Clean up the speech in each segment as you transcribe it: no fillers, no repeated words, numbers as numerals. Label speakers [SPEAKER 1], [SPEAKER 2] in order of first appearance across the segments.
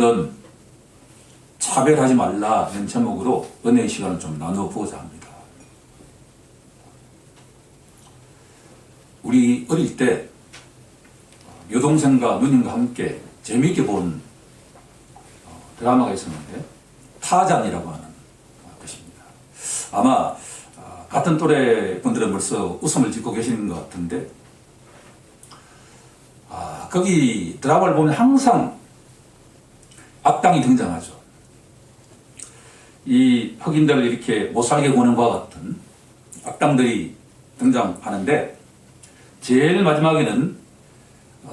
[SPEAKER 1] 오늘은 차별하지 말라는 제목으로 은혜의 시간을 좀 나눠보고자 합니다. 우리 어릴 때 여동생과 누님과 함께 재미있게 본 드라마가 있었는데 타잔이라고 하는 것입니다. 아마 같은 또래 분들은 벌써 웃음을 짓고 계시는 것 같은데 거기 드라마를 보면 항상 악당이 등장하죠. 이 흑인들을 이렇게 못살게 구는 것과 같은 악당들이 등장하는데 제일 마지막에는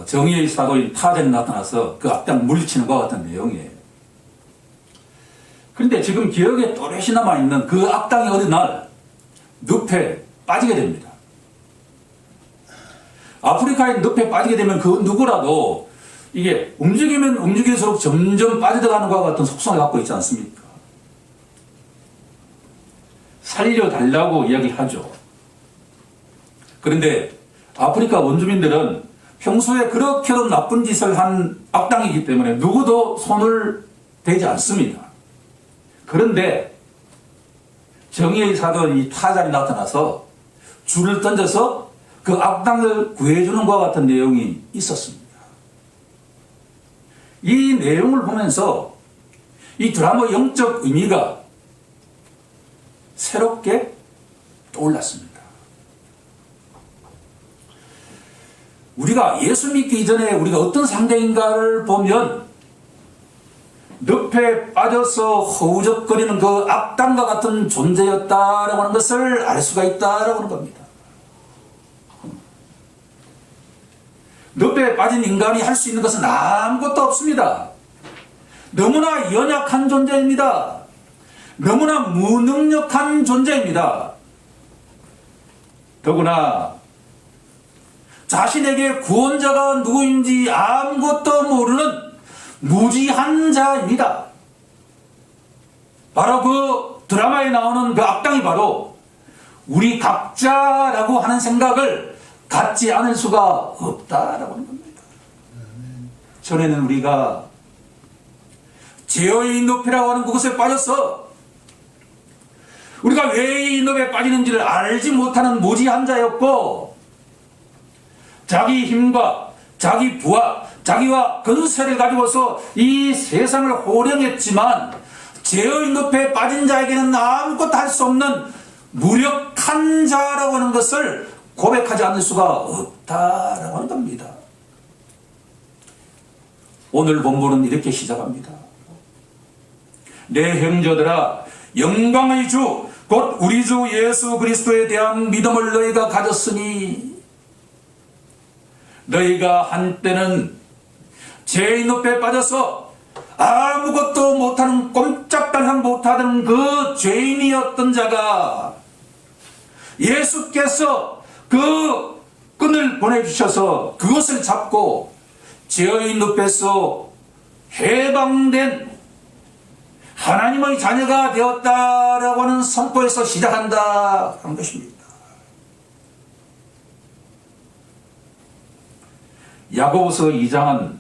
[SPEAKER 1] 정의의 사도인 타잔이 나타나서 그 악당 물리치는 것과 같은 내용이에요. 그런데 지금 기억에 또렷이 남아있는 그 악당이 어느 날 늪에 빠지게 됩니다. 아프리카의 늪에 빠지게 되면 그 누구라도 이게 움직이면 움직일수록 점점 빠져들어가는 것과 같은 속성을 갖고 있지 않습니까? 살려달라고 이야기하죠. 그런데 아프리카 원주민들은 평소에 그렇게도 나쁜 짓을 한 악당이기 때문에 누구도 손을 대지 않습니다. 그런데 정의의 사도인 이 타잔이 나타나서 줄을 던져서 그 악당을 구해주는 것과 같은 내용이 있었습니다. 이 내용을 보면서 이 드라마의 영적 의미가 새롭게 떠올랐습니다. 우리가 예수 믿기 이전에 우리가 어떤 상대인가를 보면 늪에 빠져서 허우적거리는 그 악당과 같은 존재였다라고 하는 것을 알 수가 있다라고 하는 겁니다. 늪에 빠진 인간이 할 수 있는 것은 아무것도 없습니다. 너무나 연약한 존재입니다. 너무나 무능력한 존재입니다. 더구나 자신에게 구원자가 누구인지 아무것도 모르는 무지한 자입니다. 바로 그 드라마에 나오는 그 악당이 바로 우리 각자라고 하는 생각을 갖지 않을 수가 없다라고 하는 겁니다. 전에는 우리가 죄의 늪이라고 하는 그것에 빠져서 우리가 왜 이 늪에 빠지는지를 알지 못하는 무지한 자였고 자기 힘과 자기 부와 자기와 근세를 가지고서 이 세상을 호령했지만 죄의 늪에 빠진 자에게는 아무것도 할 수 없는 무력한 자라고 하는 것을 고백하지 않을 수가 없다라고 하는 겁니다. 오늘 본문은 이렇게 시작합니다. 내 형제들아 영광의 주 곧 우리 주 예수 그리스도에 대한 믿음을 너희가 가졌으니 너희가 한때는 죄의 늪에 빠져서 아무것도 못하는 꼼짝달싹 못하던 그 죄인이었던 자가 예수께서 그 끈을 보내주셔서 그것을 잡고 죄의 늪에서 해방된 하나님의 자녀가 되었다라고 하는 선포에서 시작한다 한 것입니다. 야고보서 2장은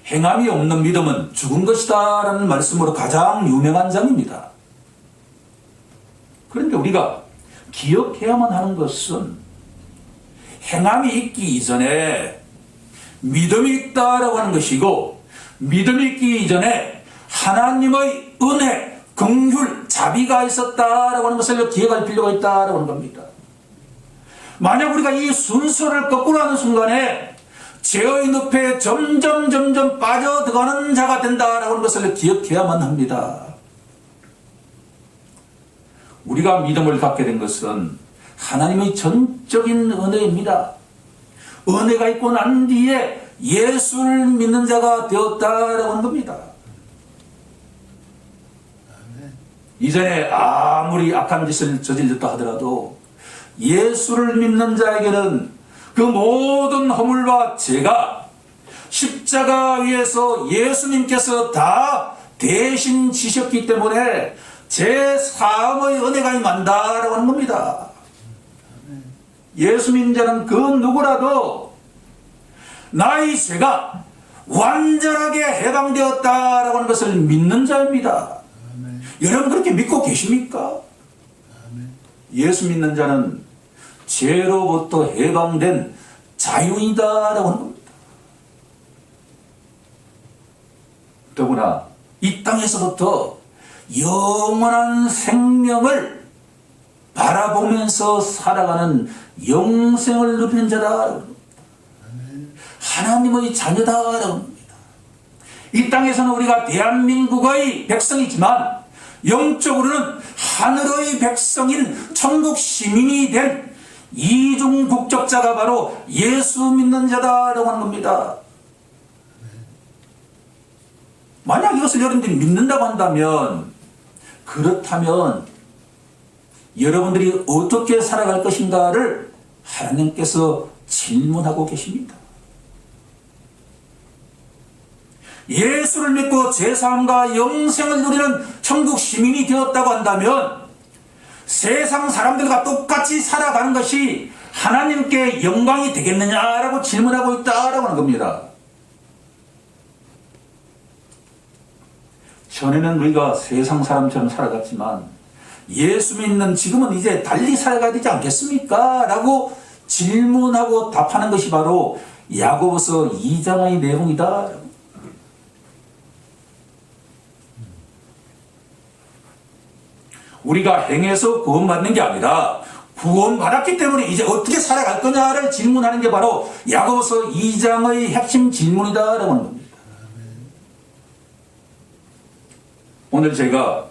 [SPEAKER 1] 행함이 없는 믿음은 죽은 것이다 라는 말씀으로 가장 유명한 장입니다. 그런데 우리가 기억해야만 하는 것은 행함이 있기 이전에 믿음이 있다라고 하는 것이고 믿음이 있기 이전에 하나님의 은혜, 긍휼, 자비가 있었다라고 하는 것을 기억할 필요가 있다라고 하는 겁니다. 만약 우리가 이 순서를 거꾸로 하는 순간에 죄의 늪에 점점 빠져들어가는 자가 된다라고 하는 것을 기억해야만 합니다. 우리가 믿음을 갖게 된 것은 하나님의 전적인 은혜입니다. 은혜가 있고 난 뒤에 예수를 믿는 자가 되었다라고 하는 겁니다. 이전에 아무리 악한 짓을 저질렀다 하더라도 예수를 믿는 자에게는 그 모든 허물과 죄가 십자가 위에서 예수님께서 다 대신 지셨기 때문에 제 사함의 은혜가 임한다라고 하는 겁니다. 예수 믿는 자는 그 누구라도 나의 죄가 완전하게 해방되었다라고 하는 것을 믿는 자입니다.
[SPEAKER 2] 아멘.
[SPEAKER 1] 여러분 그렇게 믿고 계십니까?
[SPEAKER 2] 아멘.
[SPEAKER 1] 예수 믿는 자는 죄로부터 해방된 자유인이다라고 하는 겁니다. 더구나 이 땅에서부터 영원한 생명을 바라보면서 살아가는 영생을 누리는 자다. 하나님의 자녀다라고 합니다. 이 땅에서는 우리가 대한민국의 백성이지만 영적으로는 하늘의 백성인 천국 시민이 된 이중 국적자가 바로 예수 믿는 자다라고 하는 겁니다. 만약 이것을 여러분들이 믿는다고 한다면, 그렇다면 여러분들이 어떻게 살아갈 것인가를 하나님께서 질문하고 계십니다. 예수를 믿고 제사함과 영생을 누리는 천국 시민이 되었다고 한다면 세상 사람들과 똑같이 살아가는 것이 하나님께 영광이 되겠느냐라고 질문하고 있다라고 하는 겁니다. 전에는 우리가 세상 사람처럼 살아갔지만 예수 믿는 지금은 이제 달리 살아가야 되지 않겠습니까? 라고 질문하고 답하는 것이 바로 야고보서 2장의 내용이다. 우리가 행해서 구원받는 게 아니라 구원받았기 때문에 이제 어떻게 살아갈 거냐를 질문하는 게 바로 야고보서 2장의 핵심 질문이다라고 하는 겁니다. 오늘 제가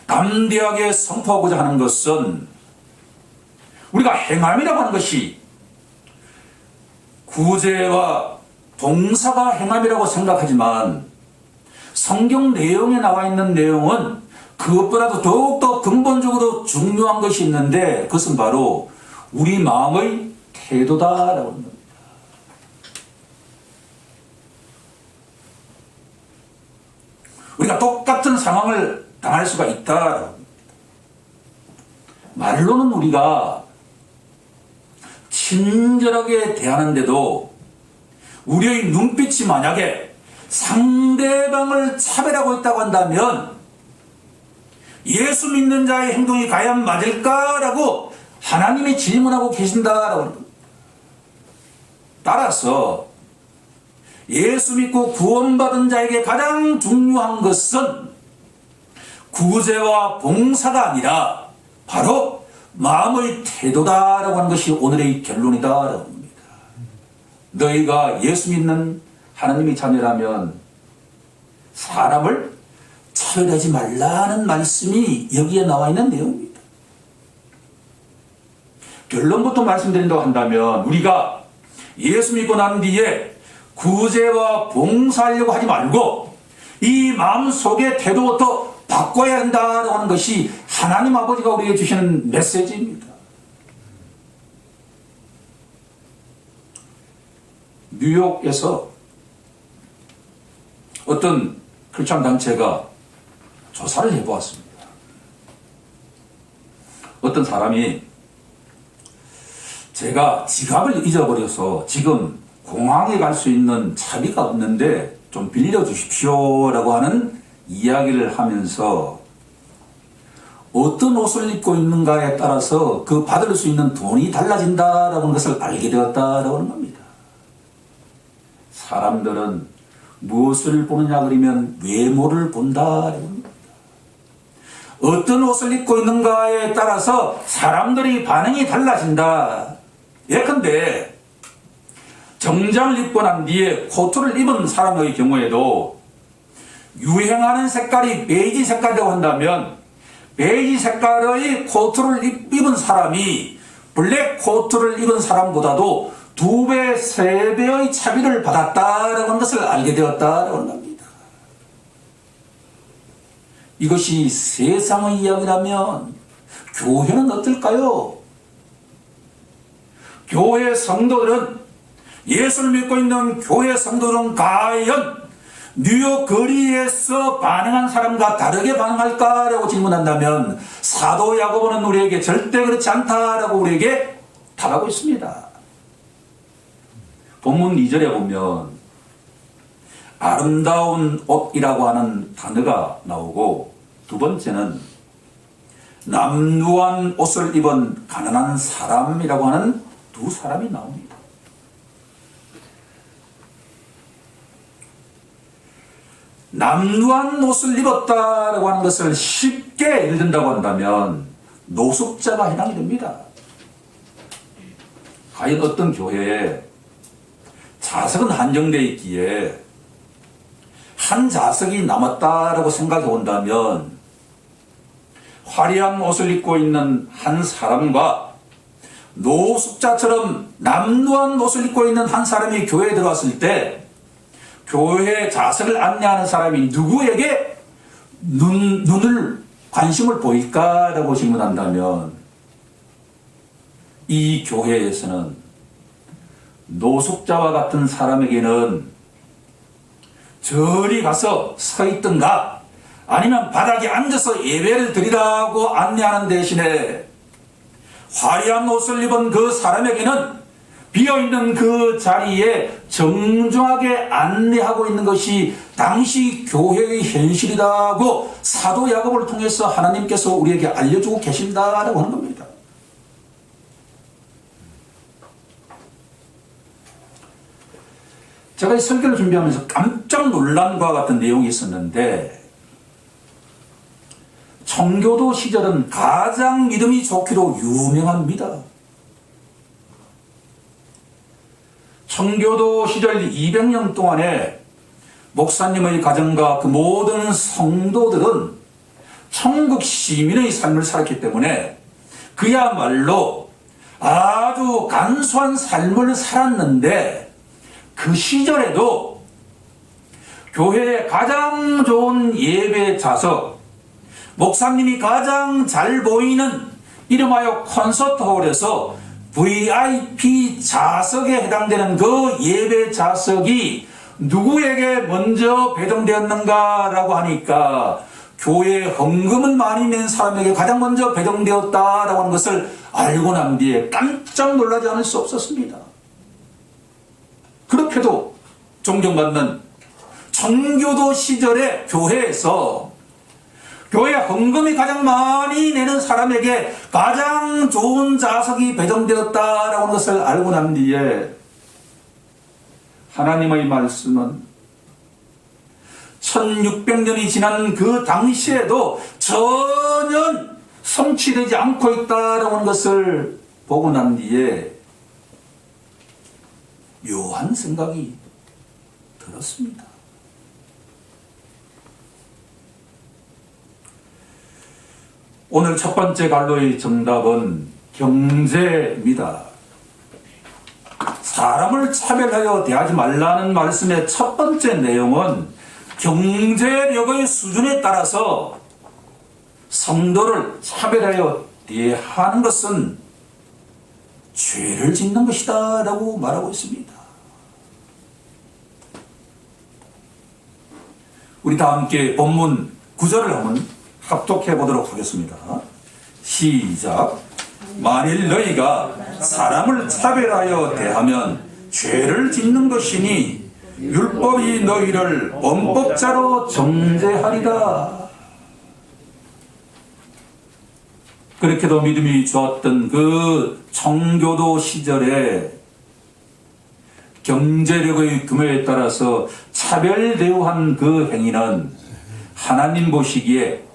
[SPEAKER 1] 담대하게 선포하고자 하는 것은 우리가 행함이라고 하는 것이 구제와 봉사가 행함이라고 생각하지만 성경 내용에 나와 있는 내용은 그것보다도 더욱더 근본적으로 중요한 것이 있는데 그것은 바로 우리 마음의 태도다라고 합니다. 우리가 똑같은 상황을 당할 수가 있다. 말로는 우리가 친절하게 대하는데도 우리의 눈빛이 만약에 상대방을 차별하고 있다고 한다면 예수 믿는 자의 행동이 과연 맞을까라고 하나님이 질문하고 계신다라고 합니다. 따라서 예수 믿고 구원받은 자에게 가장 중요한 것은 구제와 봉사가 아니라 바로 마음의 태도다라고 하는 것이 오늘의 결론이다라고 합니다. 너희가 예수 믿는 하나님의 자녀라면 사람을 차별하지 말라는 말씀이 여기에 나와 있는 내용입니다. 결론부터 말씀드린다고 한다면 우리가 예수 믿고 난 뒤에 구제와 봉사하려고 하지 말고 이 마음속의 태도부터 바꿔야 한다고 하는 것이 하나님 아버지가 우리에게 주시는 메시지입니다. 뉴욕에서 어떤 크리스천 단체가 조사를 해보았습니다. 어떤 사람이 제가 지갑을 잊어버려서 지금 공항에 갈 수 있는 차비가 없는데 좀 빌려주십시오 라고 하는 이야기를 하면서 어떤 옷을 입고 있는가에 따라서 그 받을 수 있는 돈이 달라진다라고 하는 것을 알게 되었다라고 하는 겁니다. 사람들은 무엇을 보느냐 그러면 외모를 본다라고 합니다. 어떤 옷을 입고 있는가에 따라서 사람들이 반응이 달라진다. 예컨대 정장을 입고 난 뒤에 코트를 입은 사람의 경우에도 유행하는 색깔이 베이지 색깔이라고 한다면 베이지 색깔의 코트를 입은 사람이 블랙 코트를 입은 사람보다도 2배, 3배의 차비를 받았다라고 하는 것을 알게 되었다라고 하는 겁니다. 이것이 세상의 이야기라면 교회는 어떨까요? 교회 성도들은 예수를 믿고 있는 교회 성도들은 과연 뉴욕 거리에서 반응한 사람과 다르게 반응할까라고 질문한다면 사도 야고보는 우리에게 절대 그렇지 않다라고 우리에게 답하고 있습니다. 본문 2절에 보면 아름다운 옷이라고 하는 단어가 나오고, 두 번째는 남루한 옷을 입은 가난한 사람이라고 하는 두 사람이 나옵니다. 남루한 옷을 입었다라고 하는 것을 쉽게 예를 든다고 한다면 노숙자가 해당이 됩니다. 과연 어떤 교회에 좌석은 한정되어 있기에 한 좌석이 남았다라고 생각해 본다면 화려한 옷을 입고 있는 한 사람과 노숙자처럼 남루한 옷을 입고 있는 한 사람이 교회에 들어왔을 때 교회 좌석을 안내하는 사람이 누구에게 눈을 관심을 보일까라고 질문한다면 이 교회에서는 노숙자와 같은 사람에게는 저리 가서 서 있든가 아니면 바닥에 앉아서 예배를 드리라고 안내하는 대신에 화려한 옷을 입은 그 사람에게는 비어있는 그 자리에 정중하게 안내하고 있는 것이 당시 교회의 현실이라고 사도 야고보를 통해서 하나님께서 우리에게 알려주고 계신다라고 하는 겁니다. 제가 이 설교를 준비하면서 깜짝 놀란 것과 같은 내용이 있었는데, 청교도 시절은 가장 믿음이 좋기로 유명합니다. 청교도 시절 200년 동안에 목사님의 가정과 그 모든 성도들은 천국 시민의 삶을 살았기 때문에 그야말로 아주 간소한 삶을 살았는데, 그 시절에도 교회의 가장 좋은 예배 좌석, 목사님이 가장 잘 보이는 이름하여 콘서트홀에서 VIP 좌석에 해당되는 그 예배 좌석이 누구에게 먼저 배정되었는가라고 하니까 교회에 헌금을 많이 낸 사람에게 가장 먼저 배정되었다라고 하는 것을 알고 난 뒤에 깜짝 놀라지 않을 수 없었습니다. 그렇게도 존경받는 청교도 시절의 교회에서 교회 헌금이 가장 많이 내는 사람에게 가장 좋은 좌석이 배정되었다라고 하는 것을 알고 난 뒤에 하나님의 말씀은 1600년이 지난 그 당시에도 전혀 성취되지 않고 있다라고 하는 것을 보고 난 뒤에 묘한 생각이 들었습니다. 오늘 첫 번째 갈로의 정답은 경제입니다. 사람을 차별하여 대하지 말라는 말씀의 첫 번째 내용은 경제력의 수준에 따라서 성도를 차별하여 대하는 것은 죄를 짓는 것이다 라고 말하고 있습니다. 우리 다 함께 본문 9절을 한번 합독해 보도록 하겠습니다. 시작. 만일 너희가 사람을 차별하여 대하면 죄를 짓는 것이니 율법이 너희를 범법자로 정죄하리라. 그렇게도 믿음이 좋았던 그 청교도 시절에 경제력의 규모에 따라서 차별 대우한 그 행위는 하나님 보시기에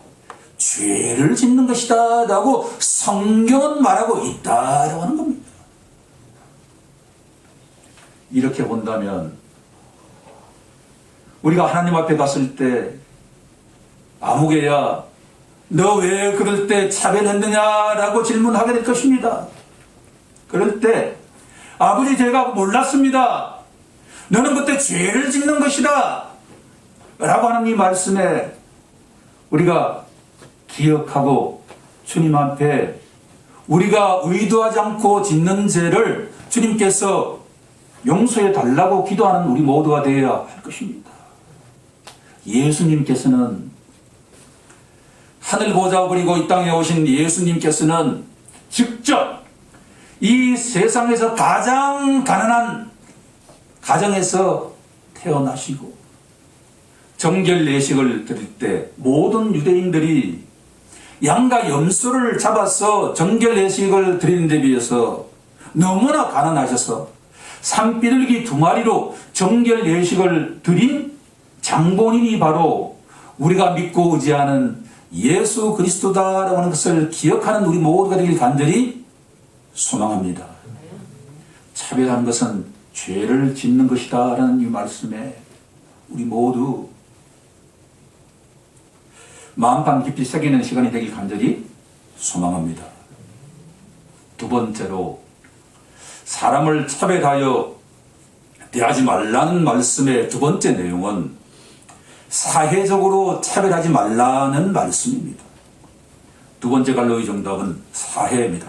[SPEAKER 1] 죄를 짓는 것이다 라고 성경은 말하고 있다라고 하는 겁니다. 이렇게 본다면 우리가 하나님 앞에 갔을 때 아무개야 너 왜 그럴 때 차별했느냐라고 질문하게 될 것입니다. 그럴 때 아버지 제가 몰랐습니다. 너는 그때 죄를 짓는 것이다 라고 하는 이 말씀에 우리가 기억하고 주님 앞에 우리가 의도하지 않고 짓는 죄를 주님께서 용서해 달라고 기도하는 우리 모두가 되어야 할 것입니다. 예수님께서는 하늘 보좌 버리고 이 땅에 오신 예수님께서는 직접 이 세상에서 가장 가난한 가정에서 태어나시고 정결 예식을 드릴 때 모든 유대인들이 양과 염소를 잡아서 정결 예식을 드리는 데 비해서 너무나 가난하셔서 산비둘기 2마리로 정결 예식을 드린 장본인이 바로 우리가 믿고 의지하는 예수 그리스도다라고 하는 것을 기억하는 우리 모두가 되길 간절히 소망합니다. 차별하는 것은 죄를 짓는 것이다 라는 이 말씀에 우리 모두 마음판 깊이 새기는 시간이 되길 간절히 소망합니다. 두 번째로, 사람을 차별하여 대하지 말라는 말씀의 두 번째 내용은 사회적으로 차별하지 말라는 말씀입니다. 두 번째 갈로의 정답은 사회입니다.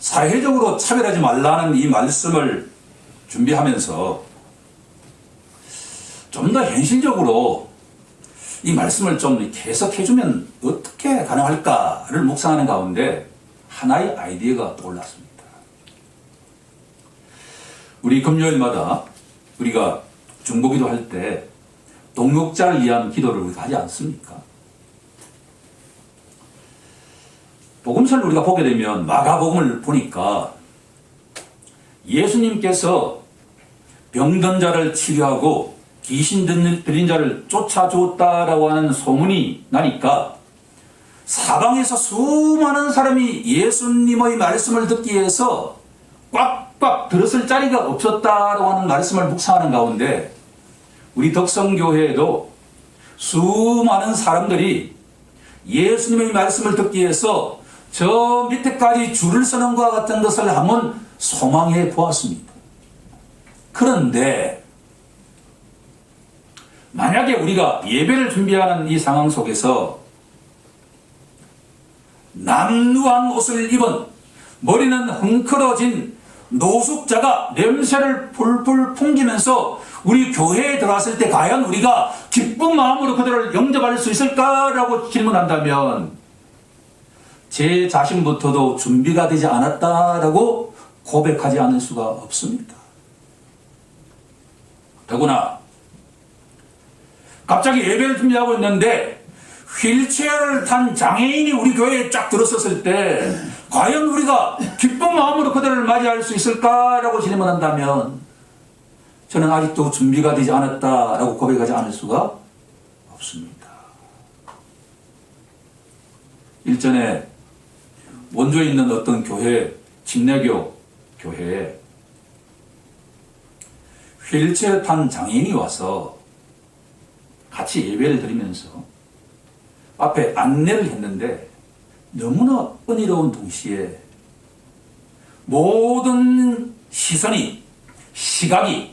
[SPEAKER 1] 사회적으로 차별하지 말라는 이 말씀을 준비하면서 좀 더 현실적으로 이 말씀을 좀 해석해주면 어떻게 가능할까를 묵상하는 가운데 하나의 아이디어가 떠올랐습니다. 우리 금요일마다 우리가 중보기도 할 때 동역자를 위한 기도를 우리가 하지 않습니까? 복음서를 우리가 보게 되면 마가복음을 보니까 예수님께서 병든 자를 치료하고 귀신 들린 자를 쫓아주었다라고 하는 소문이 나니까 사방에서 수많은 사람이 예수님의 말씀을 듣기 위해서 꽉꽉 들었을 자리가 없었다라고 하는 말씀을 묵상하는 가운데 우리 덕성교회에도 수많은 사람들이 예수님의 말씀을 듣기 위해서 저 밑에까지 줄을 서는 것과 같은 것을 한번 소망해 보았습니다. 그런데 만약에 우리가 예배를 준비하는 이 상황 속에서 남루한 옷을 입은 머리는 흥크러진 노숙자가 냄새를 풀풀 풍기면서 우리 교회에 들어왔을 때 과연 우리가 기쁜 마음으로 그들을 영접할 수 있을까라고 질문한다면 제 자신부터도 준비가 되지 않았다라고 고백하지 않을 수가 없습니다. 더구나 갑자기 예배를 준비하고 있는데 휠체어를 탄 장애인이 우리 교회에 쫙 들어섰을 때 과연 우리가 기쁜 마음으로 그들을 맞이할 수 있을까라고 질문한다면 저는 아직도 준비가 되지 않았다라고 고백하지 않을 수가 없습니다. 일전에 원주에 있는 어떤 교회, 진내교 교회에 휠체어 탄 장애인이 와서 같이 예배를 드리면서 앞에 안내를 했는데 너무나 은혜로운 동시에 모든 시선이, 시각이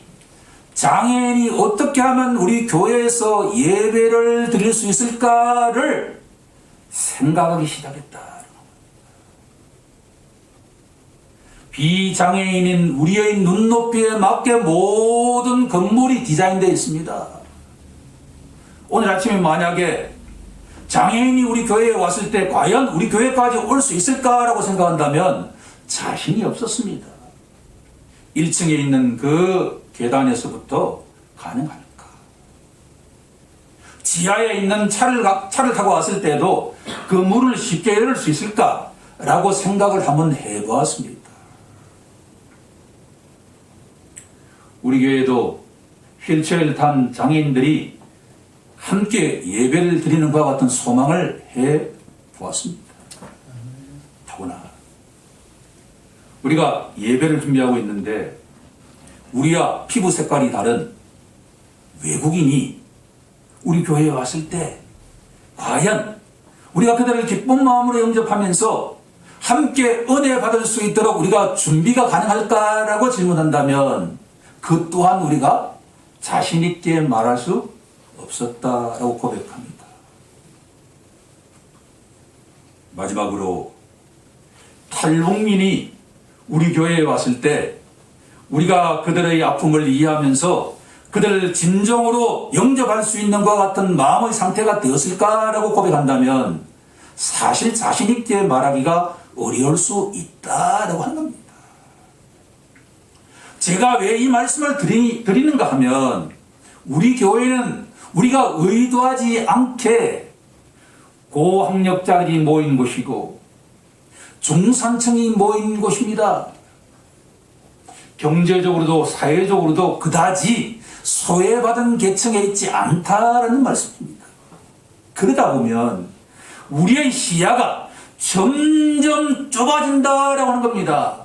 [SPEAKER 1] 장애인이 어떻게 하면 우리 교회에서 예배를 드릴 수 있을까를 생각하기 시작했다. 비장애인인 우리의 눈높이에 맞게 모든 건물이 디자인되어 있습니다. 오늘 아침에 만약에 장애인이 우리 교회에 왔을 때 과연 우리 교회까지 올 수 있을까라고 생각한다면 자신이 없었습니다. 1층에 있는 그 계단에서부터 가능할까? 지하에 있는 차를 타고 왔을 때도 그 문을 쉽게 열을 수 있을까라고 생각을 한번 해보았습니다. 우리 교회도 휠체어를 탄 장애인들이 함께 예배를 드리는 것과 같은 소망을 해보았습니다. 더구나 우리가 예배를 준비하고 있는데 우리와 피부 색깔이 다른 외국인이 우리 교회에 왔을 때 과연 우리가 그들을 기쁜 마음으로 영접하면서 함께 은혜 받을 수 있도록 우리가 준비가 가능할까라고 질문한다면 그 또한 우리가 자신 있게 말할 수 없었다라고 고백합니다. 마지막으로 탈북민이 우리 교회에 왔을 때 우리가 그들의 아픔을 이해하면서 그들을 진정으로 영접할 수 있는 것과 같은 마음의 상태가 되었을까라고 고백한다면 사실 자신 있게 말하기가 어려울 수 있다라고 하는 겁니다. 제가 왜 이 말씀을 드리는가 하면 우리 교회는 우리가 의도하지 않게 고학력자들이 모인 곳이고 중산층이 모인 곳입니다. 경제적으로도 사회적으로도 그다지 소외받은 계층에 있지 않다라는 말씀입니다. 그러다 보면 우리의 시야가 점점 좁아진다라고 하는 겁니다.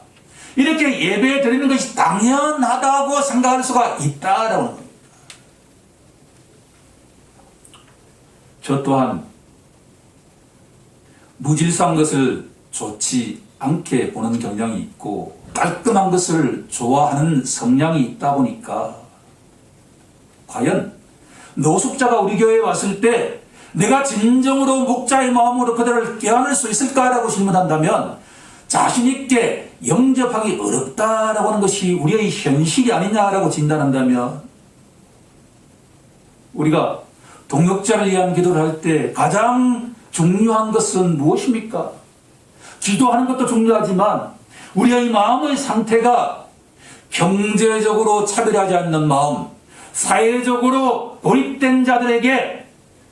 [SPEAKER 1] 이렇게 예배 드리는 것이 당연하다고 생각할 수가 있다라고 하는 겁니다. 저 또한 무질서한 것을 좋지 않게 보는 경향이 있고 깔끔한 것을 좋아하는 성향이 있다 보니까 과연 노숙자가 우리 교회에 왔을 때 내가 진정으로 목자의 마음으로 그들을 껴안을 수 있을까라고 질문한다면 자신 있게 영접하기 어렵다라고 하는 것이 우리의 현실이 아니냐라고 진단한다면 우리가 동역자를 위한 기도를 할 때 가장 중요한 것은 무엇입니까? 기도하는 것도 중요하지만 우리의 마음의 상태가 경제적으로 차별하지 않는 마음, 사회적으로 고립된 자들에게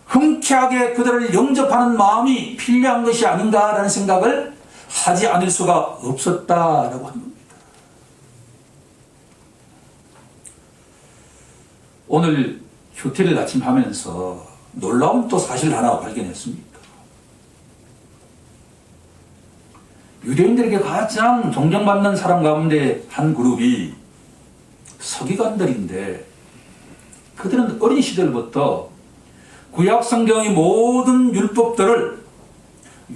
[SPEAKER 1] 흔쾌하게 그들을 영접하는 마음이 필요한 것이 아닌가라는 생각을 하지 않을 수가 없었다라고 합니다. 오늘 휴티를 아침 하면서 놀라운 또 사실 하나 발견했습니다. 유대인들에게 가장 존경받는 사람 가운데 한 그룹이 서기관들인데 그들은 어린 시절부터 구약 성경의 모든 율법들을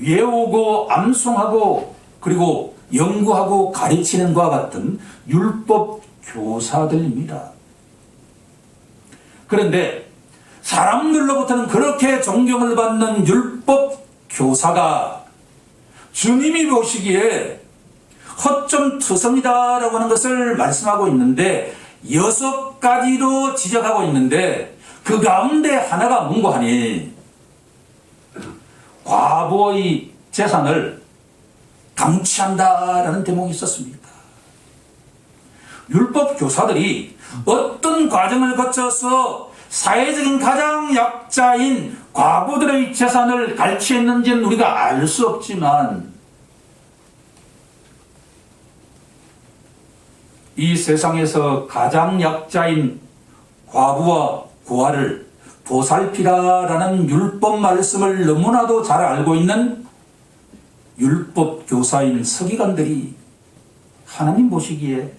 [SPEAKER 1] 외우고 암송하고 그리고 연구하고 가르치는 것과 같은 율법 교사들입니다. 그런데 사람들로부터는 그렇게 존경을 받는 율법 교사가 주님이 보시기에 허점투성이다라고 하는 것을 말씀하고 있는데 6가지로 지적하고 있는데 그 가운데 하나가 뭔고 하니 과부의 재산을 강취한다라는 대목이 있었습니다. 율법 교사들이 어떤 과정을 거쳐서 사회적인 가장 약자인 과부들의 재산을 갈취했는지는 우리가 알 수 없지만 이 세상에서 가장 약자인 과부와 고아를 보살피라라는 율법 말씀을 너무나도 잘 알고 있는 율법 교사인 서기관들이 하나님 보시기에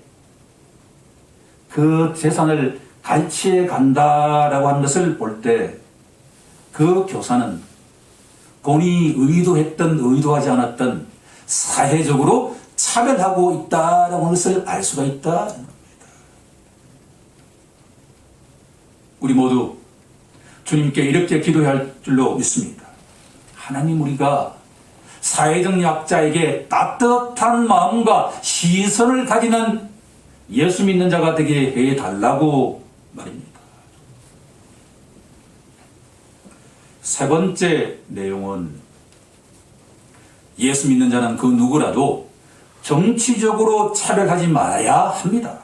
[SPEAKER 1] 그 재산을 갈취해 간다라고 하는 것을 볼 때 그 교사는 본인이 의도했던 의도하지 않았던 사회적으로 차별하고 있다라고 하는 것을 알 수가 있다는 겁니다. 우리 모두 주님께 이렇게 기도해야 할 줄로 믿습니다. 하나님, 우리가 사회적 약자에게 따뜻한 마음과 시선을 가지는 예수 믿는 자가 되게 해달라고 말입니다. 세 번째 내용은 예수 믿는 자는 그 누구라도 정치적으로 차별하지 말아야 합니다.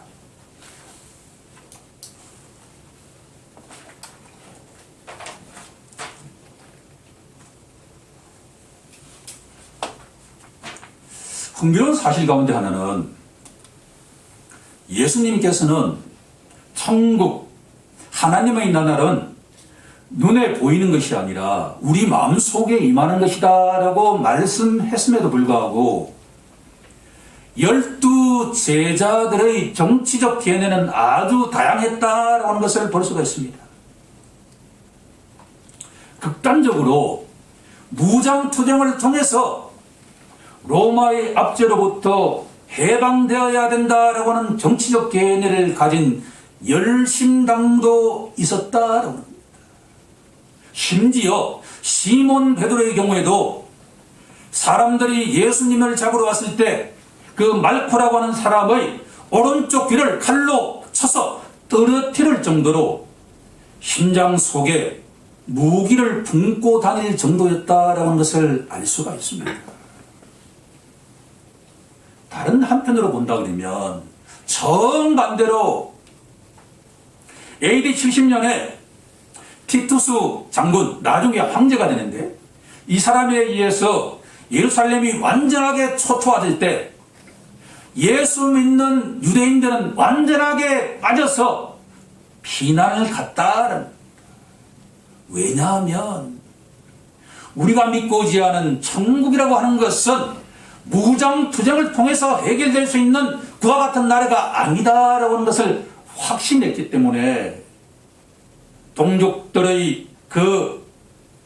[SPEAKER 1] 흥미로운 사실 가운데 하나는 예수님께서는 천국, 하나님의 나라는 눈에 보이는 것이 아니라 우리 마음속에 임하는 것이다 라고 말씀했음에도 불구하고 12 제자들의 정치적 견해는 아주 다양했다라고 하는 것을 볼 수가 있습니다. 극단적으로 무장투쟁을 통해서 로마의 압제로부터 해방되어야 된다라고 하는 정치적 견해를 가진 열심당도 있었다라고 합니다. 심지어 시몬 베드로의 경우에도 사람들이 예수님을 잡으러 왔을 때 그 말코라고 하는 사람의 오른쪽 귀를 칼로 쳐서 떨어뜨릴 정도로 심장 속에 무기를 품고 다닐 정도였다라는 것을 알 수가 있습니다. 다른 한편으로 본다 그러면 정반대로 AD 70년에 티투스 장군, 나중에 황제가 되는데, 이 사람에 의해서 예루살렘이 완전하게 초토화될 때 예수 믿는 유대인들은 완전하게 빠져서 피난을 갔다는. 왜냐하면 우리가 믿고 의지하는 천국이라고 하는 것은 무장투쟁을 통해서 해결될 수 있는 그와 같은 나라가 아니다라고 하는 것을 확신했기 때문에 동족들의 그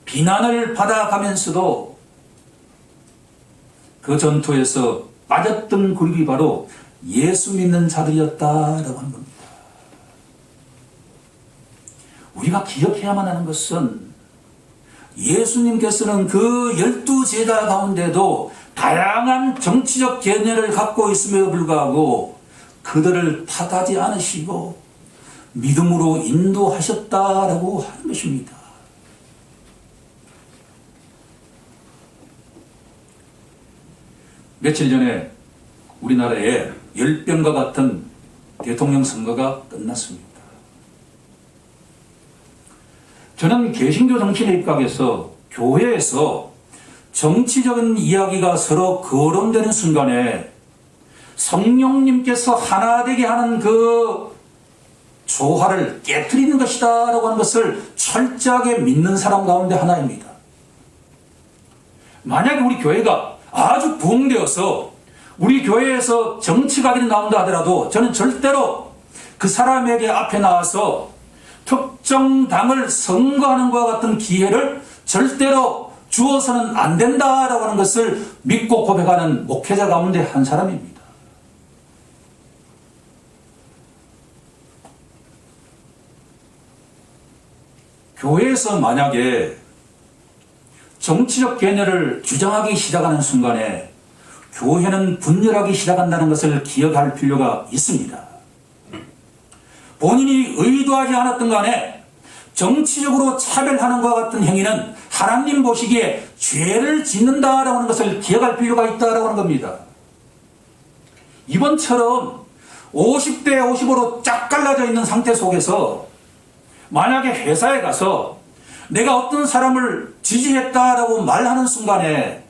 [SPEAKER 1] 비난을 받아가면서도 그 전투에서 빠졌던 그룹이 바로 예수 믿는 자들이었다라고 하는 겁니다. 우리가 기억해야만 하는 것은 예수님께서는 그 12제자 가운데도 다양한 정치적 견해를 갖고 있음에도 불구하고 그들을 탓하지 않으시고 믿음으로 인도하셨다라고 하는 것입니다. 며칠 전에 우리나라에 열병과 같은 대통령 선거가 끝났습니다. 저는 개신교 정치인에 입각해서 교회에서 정치적인 이야기가 서로 거론되는 순간에 성령님께서 하나 되게 하는 그 조화를 깨트리는 것이다 라고 하는 것을 철저하게 믿는 사람 가운데 하나입니다. 만약에 우리 교회가 아주 부흥되어서 우리 교회에서 정치가들이 나온다 하더라도 저는 절대로 그 사람에게 앞에 나와서 특정 당을 선거하는 것과 같은 기회를 절대로 주어서는 안 된다라고 하는 것을 믿고 고백하는 목회자 가운데 한 사람입니다. 교회에서 만약에 정치적 견해를 주장하기 시작하는 순간에 교회는 분열하기 시작한다는 것을 기억할 필요가 있습니다. 본인이 의도하지 않았던 간에 정치적으로 차별하는 것과 같은 행위는 하나님 보시기에 죄를 짓는다라고 하는 것을 기억할 필요가 있다라고 하는 겁니다. 이번처럼 50대 50으로 쫙 갈라져 있는 상태 속에서 만약에 회사에 가서 내가 어떤 사람을 지지했다라고 말하는 순간에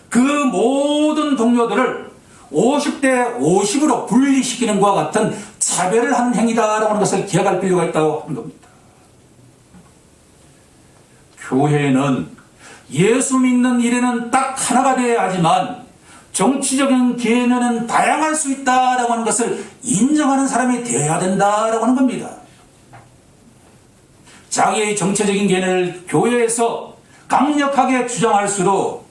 [SPEAKER 1] 그 모든 동료들을 50대 50으로 분리시키는 것과 같은 차별을 하는 행위다라고 하는 것을 기억할 필요가 있다고 하는 겁니다. 교회는 예수 믿는 일에는 딱 하나가 되어야 하지만 정치적인 견해는 다양할 수 있다라고 하는 것을 인정하는 사람이 되어야 된다라고 하는 겁니다. 자기의 정치적인 견해를 교회에서 강력하게 주장할수록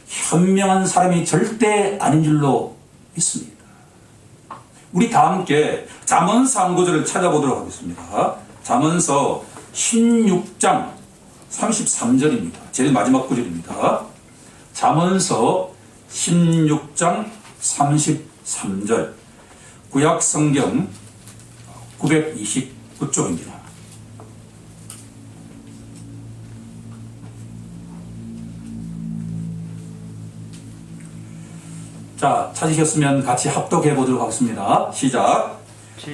[SPEAKER 1] 현명한 사람이 절대 아닌 줄로 믿습니다. 우리 다 함께 잠언서 한 구절을 찾아보도록 하겠습니다. 잠언서 16장 33절입니다. 제일 마지막 구절입니다. 잠언서 16장 33절 구약성경 929쪽입니다. 자, 찾으셨으면 같이 합독해 보도록 하겠습니다. 시작.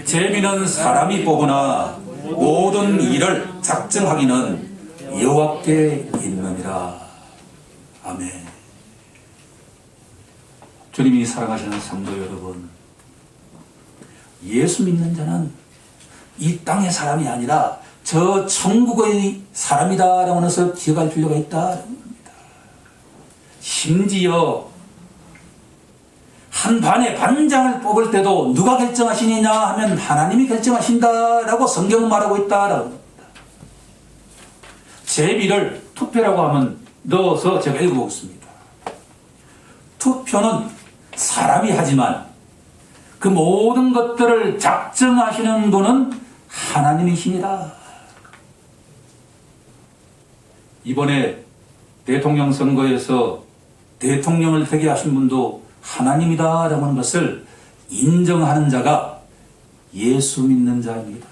[SPEAKER 1] 재미는 사람이 보거나 모든 일을 작정하기는 여호와께 있느니라. 아멘. 주님이 사랑하시는 성도 여러분, 예수 믿는 자는 이 땅의 사람이 아니라 저 천국의 사람이다라고 하는 것을 기억할 필요가 있다는 겁니다. 심지어 한 반의 반장을 뽑을 때도 누가 결정하시느냐 하면 하나님이 결정하신다라고 성경은 말하고 있다라고 합니다. 제비를 투표라고 하면 넣어서 제가 읽어보겠습니다. 투표는 사람이 하지만 그 모든 것들을 작정하시는 분은 하나님이십니다. 이번에 대통령 선거에서 대통령을 되게 하신 분도 하나님이다라고 하는 것을 인정하는 자가 예수 믿는 자입니다.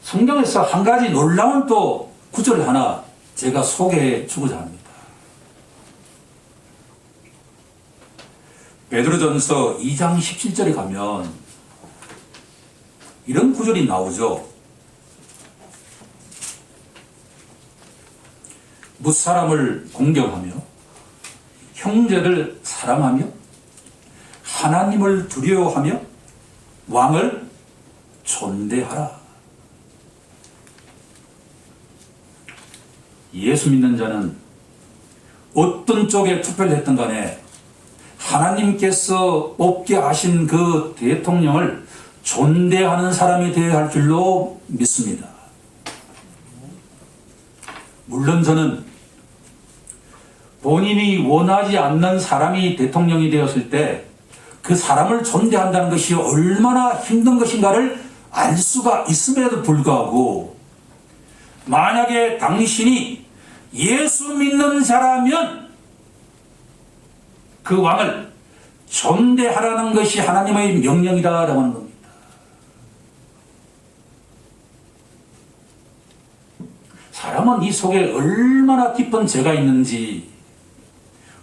[SPEAKER 1] 성경에서 한 가지 놀라운 또 구절 하나 제가 소개해 주고자 합니다. 베드로전서 2장 17절에 가면 이런 구절이 나오죠. 무사람을 공경하며 형제를 사랑하며 하나님을 두려워하며 왕을 존대하라. 예수 믿는 자는 어떤 쪽에 투표를 했던 간에 하나님께서 뽑게 하신 그 대통령을 존대하는 사람이 되어야 할 줄로 믿습니다. 물론 저는 본인이 원하지 않는 사람이 대통령이 되었을 때 그 사람을 존대한다는 것이 얼마나 힘든 것인가를 알 수가 있음에도 불구하고 만약에 당신이 예수 믿는 자라면 그 왕을 존대하라는 것이 하나님의 명령이다라고 하는 겁니다. 사람은 이 속에 얼마나 깊은 죄가 있는지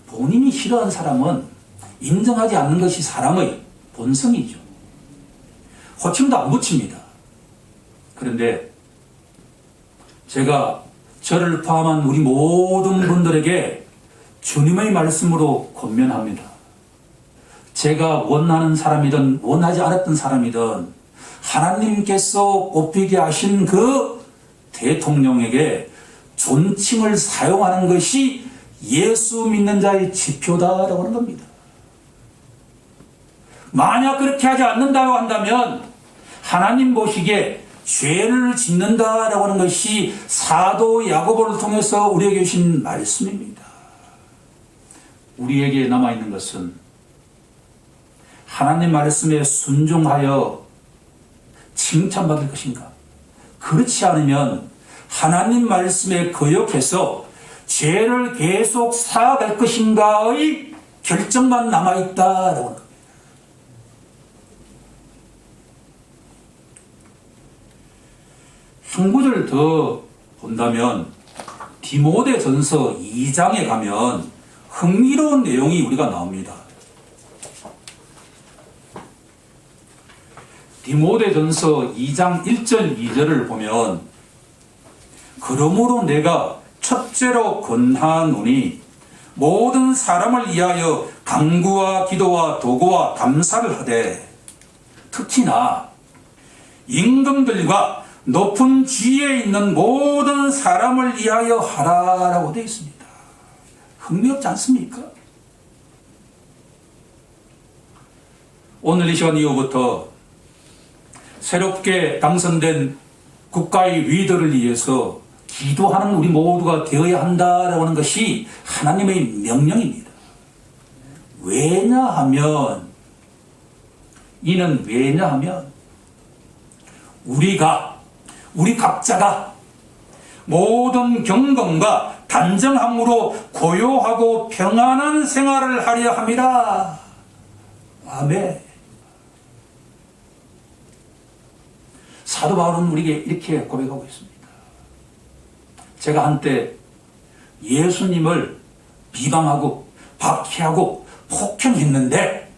[SPEAKER 1] 본인이 싫어하는 사람은 인정하지 않는 것이 사람의 본성이죠. 호칭도 안 붙입니다. 그런데 제가 저를 포함한 우리 모든 분들에게 주님의 말씀으로 권면합니다. 제가 원하는 사람이든 원하지 않았던 사람이든 하나님께서 뽑히게 하신 그 대통령에게 존칭을 사용하는 것이 예수 믿는 자의 지표다라고 하는 겁니다. 만약 그렇게 하지 않는다고 한다면 하나님 보시기에 죄를 짓는다라고 하는 것이 사도 야고보를 통해서 우리에게 주신 말씀입니다. 우리에게 남아있는 것은 하나님 말씀에 순종하여 칭찬받을 것인가? 그렇지 않으면 하나님 말씀에 거역해서 죄를 계속 쌓아갈 것인가의 결정만 남아있다라고 하는 겁니다. 한 구절 더 본다면 디모데전서 2장에 가면 흥미로운 내용이 우리가 나옵니다. 디모데전서 2장 1절 2절을 보면 그러므로 내가 첫째로 권하노니 모든 사람을 위하여 간구와 기도와 도구와 감사를 하되 특히나 임금들과 높은 지위에 있는 모든 사람을 위하여 하라라고 되어 있습니다. 흥미롭지 않습니까? 오늘 이 시간 이후부터 새롭게 당선된 국가의 리더를 위해서 기도하는 우리 모두가 되어야 한다라고 하는 것이 하나님의 명령입니다. 왜냐하면 우리 각자가 모든 경건과 단정함으로 고요하고 평안한 생활을 하려 함이라. 아멘. 사도 바울은 우리에게 이렇게 고백하고 있습니다. 제가 한때 예수님을 비방하고 박해하고 폭행했는데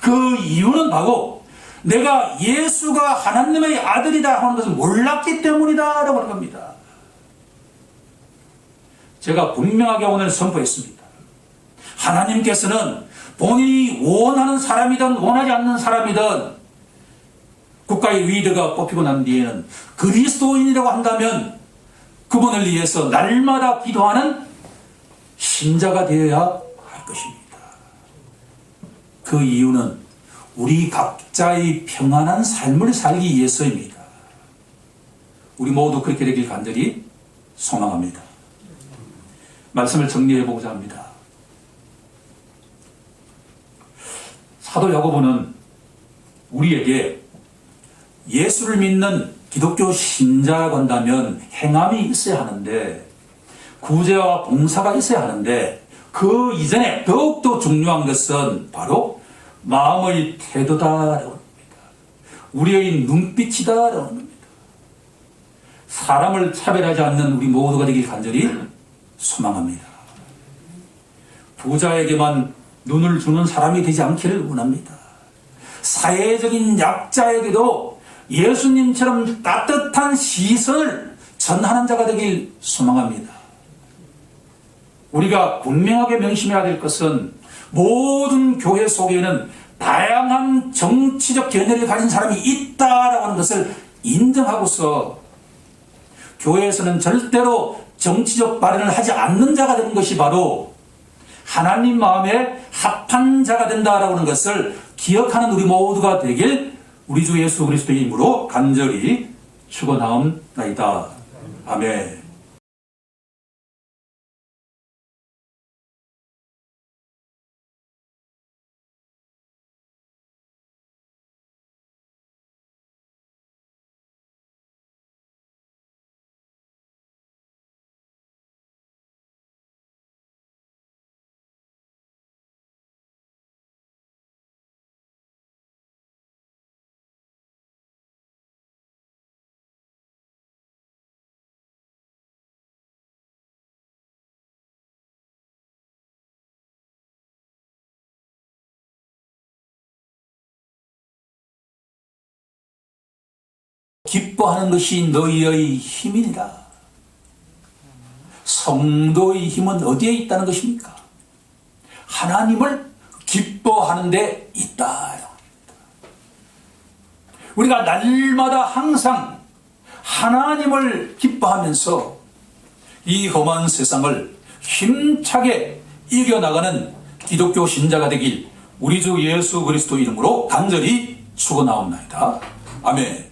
[SPEAKER 1] 그 이유는 바로 내가 예수가 하나님의 아들이다 하는 것을 몰랐기 때문이다 라고 하는 겁니다. 제가 분명하게 오늘 선포했습니다. 하나님께서는 본인이 원하는 사람이든 원하지 않는 사람이든 국가의 리더가 뽑히고 난 뒤에는 그리스도인이라고 한다면 그분을 위해서 날마다 기도하는 신자가 되어야 할 것입니다. 그 이유는 우리 각자의 평안한 삶을 살기 위해서입니다. 우리 모두 그렇게 되길 간절히 소망합니다. 말씀을 정리해 보고자 합니다. 사도 야고보는 우리에게 예수를 믿는 기독교 신자라고 한다면 행함이 있어야 하는데, 구제와 봉사가 있어야 하는데, 그 이전에 더욱더 중요한 것은 바로 마음의 태도다라고 합니다. 우리의 눈빛이다라고 합니다. 사람을 차별하지 않는 우리 모두가 되길 간절히 소망합니다. 부자에게만 눈을 주는 사람이 되지 않기를 원합니다. 사회적인 약자에게도 예수님처럼 따뜻한 시선을 전하는 자가 되길 소망합니다. 우리가 분명하게 명심해야 될 것은 모든 교회 속에는 다양한 정치적 견해를 가진 사람이 있다라고 하는 것을 인정하고서 교회에서는 절대로 정치적 발언을 하지 않는 자가 되는 것이 바로 하나님 마음에 합한 자가 된다라고 하는 것을 기억하는 우리 모두가 되길 우리 주 예수 그리스도의 이름으로 간절히 축원하옵나이다. 아멘. 기뻐하는 것이 너희의 힘이니라. 성도의 힘은 어디에 있다는 것입니까? 하나님을 기뻐하는 데 있다. 우리가 날마다 항상 하나님을 기뻐하면서 이 험한 세상을 힘차게 이겨나가는 기독교 신자가 되길 우리 주 예수 그리스도 이름으로 간절히 축원하옵나이다. 아멘.